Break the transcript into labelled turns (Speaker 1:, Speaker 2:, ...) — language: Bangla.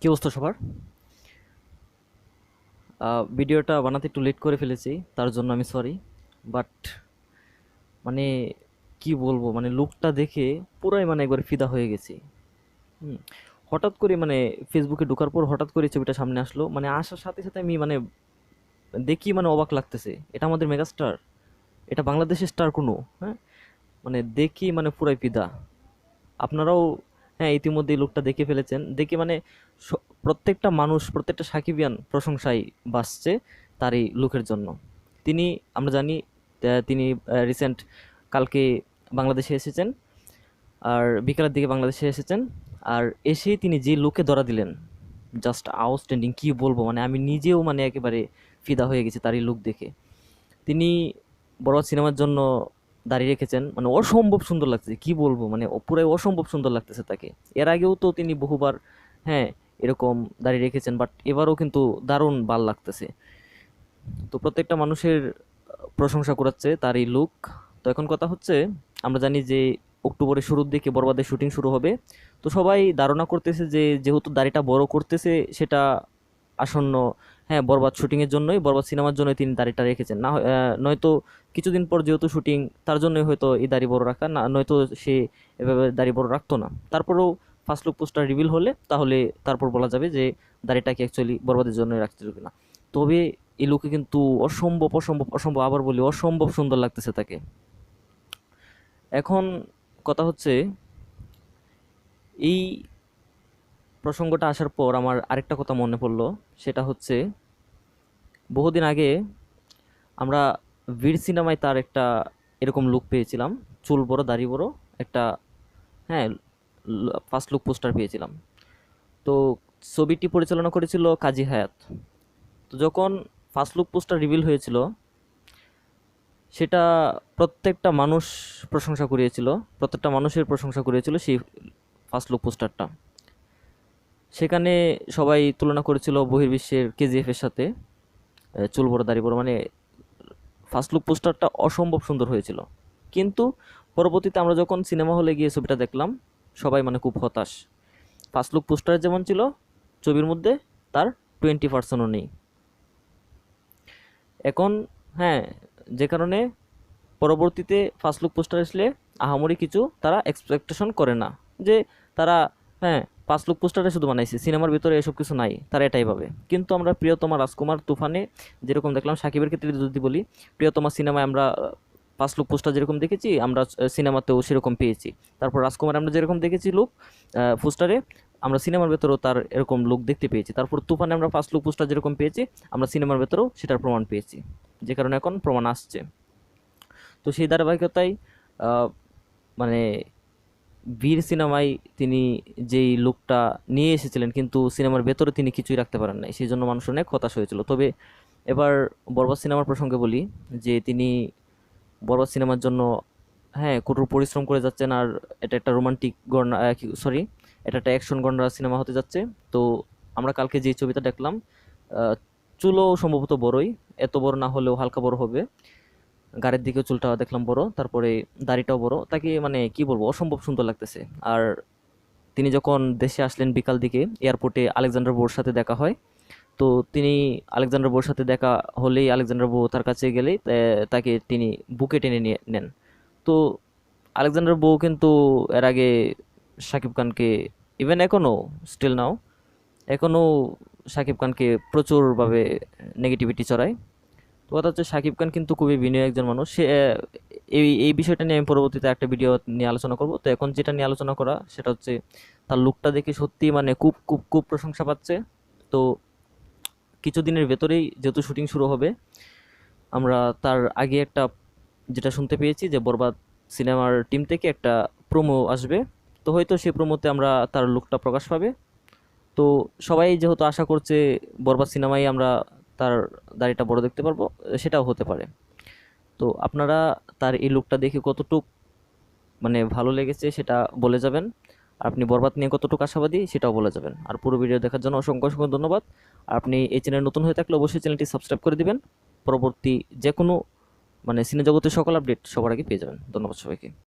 Speaker 1: কি অবস্থা সবার? ভিডিওটা বানাতে একটু লেট করে ফেলেছি, তার জন্য আমি সরি। বাট মানে কি বলবো, মানে লুকটা দেখে পুরাই মানে একবার ফিদা হয়ে গেছি। হুম। হঠাৎ করে মানে ফেসবুকে ঢোকার পর হঠাৎ করে ছবিটা সামনে আসলো, মানে আসার সাথে সাথে আমি মানে দেখি মানে অবাক লাগতেছে, এটা আমাদের মেগাস্টার, এটা বাংলাদেশের স্টার কোনো, হ্যাঁ, মানে দেখি মানে পুরাই ফিদা। আপনারাও হ্যাঁ ইতিমধ্যে এই লুকটা দেখে ফেলেছেন, দেখে মানে প্রত্যেকটা মানুষ, প্রত্যেকটা সাকিবিয়ান প্রশংসায় বাসছে তার এই লুকের জন্য। তিনি, আমরা জানি, তিনি রিসেন্ট কালকে বাংলাদেশে এসেছেন, আর বিকালের দিকে বাংলাদেশে এসেছেন। আর এসেই তিনি যে লুকে ধরা দিলেন, জাস্ট আউটস্ট্যান্ডিং, কি বলবো, মানে আমি নিজেও মানে একেবারে ফিদা হয়ে গেছি তার এই লুক দেখে। তিনি বরবাদ সিনেমার জন্য দাঁড়িয়ে রেখেছেন, মানে অসম্ভব সুন্দর লাগতেছে, কি বলবো, মানে পুরাই অসম্ভব সুন্দর লাগতেছে তাকে। এর আগেও তো তিনি বহুবার, হ্যাঁ, এরকম দাঁড়িয়ে রেখেছেন, বাট এবারও কিন্তু দারুণ ভাল লাগতেছে। তো প্রত্যেকটা মানুষের প্রশংসা করাচ্ছে তার এই লুক। তো এখন কথা হচ্ছে, আমরা জানি যে অক্টোবরের শুরুর দিকে বরবাদের শুটিং শুরু হবে। তো সবাই ধারণা করতেছে যে যেহেতু দাড়িটা বড় করতেছে, সেটা আসন্ন, হ্যাঁ, বরবাদ শুটিংয়ের জন্যই, বরবাদ সিনেমার জন্যই তিনি দাড়িটা রেখেছেন, না নয়তো কিছুদিন পর যেহেতু শুটিং, তার জন্যই হয়তো এই দাড়ি বড় রাখা, না নয়তো সে এভাবে দাড়ি বড় রাখতো না। তারপরেও ফার্স্ট লুক পোস্টার রিভিল হলে তাহলে তারপর বলা যাবে যে দাড়িটাকে অ্যাকচুয়ালি বরবাদের জন্যই রাখছিল কিনা। তবে এই লুকে কিন্তু অসম্ভব অসম্ভব অসম্ভব, আবার বলি অসম্ভব সুন্দর লাগতেছে তাকে। এখন কথা হচ্ছে, এই প্রসঙ্গটা আসার পর আমার আরেকটা কথা মনে পড়লো। সেটা হচ্ছে, বহুদিন আগে আমরা বীর সিনেমায় তার একটা এরকম লুক পেয়েছিলাম, চুল বড় দাড়ি বড় একটা, হ্যাঁ, ফার্স্ট লুক পোস্টার পেয়েছিলাম। তো ছবিটি পরিচালনা করেছিল কাজী হায়াত। তো যখন ফার্স্ট লুক পোস্টার রিভিল হয়েছিল, সেটা প্রত্যেকটা মানুষ প্রশংসা করিয়েছিল, প্রত্যেকটা মানুষের প্রশংসা করিয়েছিল সেই ফার্স্ট লুক পোস্টারটা। সেখানে সবাই তুলনা করেছিল বহির্বিশ্বের কেজিএফ এর সাথে। চুল বড় দাড়ি বড়, মানে ফার্স্ট লুক পোস্টারটা অসম্ভব সুন্দর হয়েছিল। কিন্তু পরবর্তীতে আমরা যখন সিনেমা হলে গিয়ে ছবিটা দেখলাম, সবাই মানে খুব হতাশ। ফার্স্ট লুক পোস্টার যেমন ছিল ছবির মধ্যে, তার 20%ও নেই এখন। হ্যাঁ, যে কারণে পরবর্তীতে ফার্স্ট লুক পোস্টার আসলে আহামরি কিছু তারা এক্সপেকটেশন করে না, যে তারা, হ্যাঁ, ফার্স্ট লুক পোস্টারে শুধু বানাইছে, সিনেমার ভিতরে এসব কিছু নাই, তারা এটাই ভাবে। কিন্তু আমরা প্রিয়তমা রাজকুমার তুফানে যেরকম দেখলাম, সাকিবের ক্ষেত্রে যদি বলি, প্রিয়তমা সিনেমায় আমরা ফার্স্ট লুক পোস্টার যেরকম দেখেছি, আমরা সিনেমাতেও সেরকম পেয়েছি। তারপর রাজকুমার আমরা যেরকম দেখেছি লুক পোস্টারে, আমরা সিনেমার ভেতরেও তার এরকম লুক দেখতে পেয়েছি। তারপর তুফানে আমরা ফার্স্ট লুক পোস্টার যেরকম পেয়েছি, আমরা সিনেমার ভেতরেও সেটার প্রমাণ পেয়েছি, যে কারণে এখন প্রমাণ আসছে। তো সেই ধারাবাহিকতায় আহ, মানে বীর সিনেমায় তিনি যেই লুকটা নিয়ে এসেছিলেন, কিন্তু সিনেমার ভেতরে তিনি কিছুই রাখতে পারেন নাই, সেই জন্য মানুষ অনেক হতাশ হয়েছিল। তবে এবার বরবাদ সিনেমার প্রসঙ্গে বলি, যে তিনি বরবাদ সিনেমার জন্য, হ্যাঁ, কঠোর পরিশ্রম করে যাচ্ছেন। আর এটা একটা রোমান্টিক গণনা, সরি, এটা একটা অ্যাকশন গণনা সিনেমা হতে যাচ্ছে। তো আমরা কালকে যে ছবিটা দেখলাম, আহ, চুলও সম্ভবত বড়ই, এত বড় না হলেও হালকা বড় হবে। গাড়ির দিকেও চুলটা দেখলাম বড়, তারপরে দাড়িটাও বড়, তাকে মানে কি বলবো, অসম্ভব সুন্দর লাগতেছে। আর তিনি যখন দেশে আসলেন বিকাল দিকে, এয়ারপোর্টে আলেকজান্ডার বোর সাথে দেখা হয়। তো তিনি, আলেকজান্ডার বোর সাথে দেখা হলেই আলেকজান্ডার বো তার কাছে গেলেই তাকে তিনি বুকে টেনে নিয়ে নেন। তো আলেকজান্ডার বো কিন্তু এর আগে শাকিব খানকে, ইভেন এখনও, স্টিল নাও, এখনও শাকিব খানকে প্রচুরভাবে নেগেটিভিটি ছড়ায়। তো কথা হচ্ছে, শাকিব খান কিন্তু খুবই বিনয়ী একজন মানুষ। সে এই এই বিষয়টা নিয়ে আমি পরবর্তীতে একটা ভিডিও নিয়ে আলোচনা করব। তো এখন যেটা নিয়ে আলোচনা করা সেটা হচ্ছে, তার লুকটা দেখে সত্যি মানে খুব খুব খুব প্রশংসা পাচ্ছে। তো কিছুদিনের ভেতরেই যেহেতু শুটিং শুরু হবে, আমরা তার আগে একটা যেটা শুনতে পেয়েছি যে বরবাদ সিনেমার টিম থেকে একটা প্রোমো আসবে। তো হয়তো সেই প্রোমোতে আমরা তার লুকটা প্রকাশ পাবে। তো সবাই যেহেতু আশা করছে বরবাদ সিনেমায় আমরা তার দাড়িটা বড় দেখতে পারবো, সেটাও হতে পারে। তো আপনারা তার এই লুকটা দেখে কতটুক মানে ভালো লেগেছে সেটা বলে যাবেন। আর আপনি বরবাদ নিয়ে কতটুকু আশাবাদী সেটাও বলে যাবেন। আর পুরো ভিডিও দেখার জন্য অসংখ্য অসংখ্য ধন্যবাদ। আর আপনি এই চ্যানেল নতুন হয়ে থাকলে অবশ্যই চ্যানেলটি সাবস্ক্রাইব করে দিবেন। পরবর্তী যে কোনো মানে সিনে জগতের সকল আপডেট সবার আগে পেয়ে যাবেন। ধন্যবাদ সবাইকে।